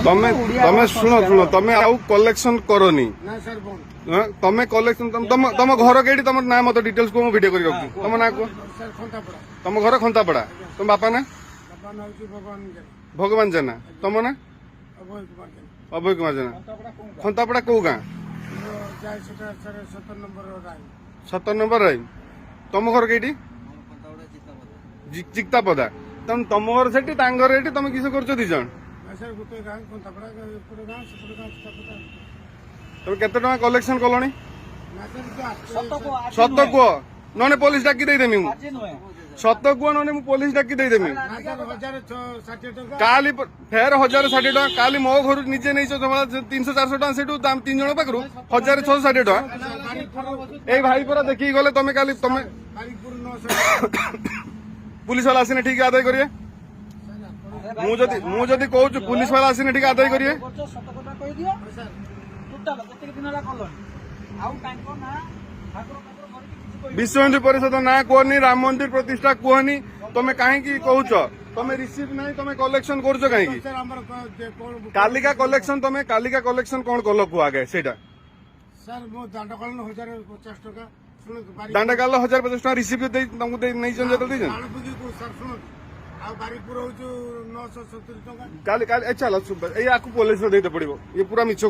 ତମେ ତମେ ଶୁଣ ଶୁଣ ତମେ ଆଉ କଲେକ୍ସନ କରନି ନା ସାର୍ ବନ୍ଦ ତମେ କଲେକ୍ସନ ତମ ଘର କେଇଠି ତମ ନା ମତେ ଡିଟେଲ୍ସ କୁହ ମୁଁ ଭିଡିଓ କରି ରଖୁଛି ତମ ନା କୁହ ସାର୍ ଖନ୍ତାପଡ଼ା ତମ ଘର ଖନ୍ତାପଡା ତମ ବାପା ନା ବାପା ନାଁ ହେଉଛି ଭଗବାନ ଜେନା ଭଗବାନ ଜେନା ତମ ନା ଅଭୟ କୁମାର ଜେନା ଅଭୟ କୁମାର ଜେନା ଖନ୍ତାପଡା କୋଉ ଗାଁ ମୋର ଯାଏ ସେଟା ସାର୍ 17 ନମ୍ବର ରାୟ 17 ନମ୍ବର ରାଇ ତମ ଘର କେଇଠି ଚିକ୍ତାପଦା ତମ ଘର ସେଠି ତାଙ୍କ ଘର ଏଠି ତମେ କିସ କରୁଛ ଦି ଜଣ ନା ସାର୍ ଗୋଟେ ଗାଁ ଖନ୍ତାପଡ଼ା ଏପଟେ ଗାଁ ସେପଟେ ଗାଁ ଚିତାପଡ଼ା ତମେ କେତେ ଟଙ୍କା କଲେକ୍ସନ କଲଣି ନା ସାର୍ ଯୋଉ ଆସିছে ସତ କୁହ ନହେଲେ ପୋଲିସ ଡାକି ଦେଇଦେମି ମୁଁ ସତ କୁହ ନହେଲେ ମୁଁ ପୋଲିସ ଡାକି ଦେଇଦେମି ନା ସାର୍ 1060 ଟଙ୍କା କାଲି ଫେର 1060 ଟଙ୍କା କାଲି ମୋ ଘରୁ ନିଜେ ନେଇଛ ଜମା 300 400 ଟଙ୍କା ସେଠୁ ତିନି ଜଣ ପାଖରୁ 1660 ଟଙ୍କା ଏଇ ଭାଇ ପରା ଦେଖିକି ଗଲେ ତମେ କାଲି ତମେ ବାରିକପୁର 900 पुलिस वाला आसीने ठीक आदाय करिए मु जदि कहूँ पुलिस वाला आसीने ठीक आदाय करिए विश्व हिंदू परिषद ना कहनी राम मंदिर प्रतिष्ठा कहनी तमे कहीं कहूच तमे रिसीव नहीं तमे कलेक्शन करुच कहीं ସାର୍ ଆମର कालिका कलेक्शन तमे कालिका कलेक्शन कौन कल कुह आगे सेटा ସାର୍ ମୋ ଦାଣ୍ଡ କଳନ 1050 ଟଙ୍କା ଶୁଣନ୍ତୁ दांडा काल 1050 टका रिसीव तुमको नहीं ସାର୍ ଶୁଣନ୍ତୁ ଆଉ ବାରିକପୁର ହଉଛି 970 ଟଙ୍କା काली काली चलो या पुलिस दे पड़ो ये पूरा मिछ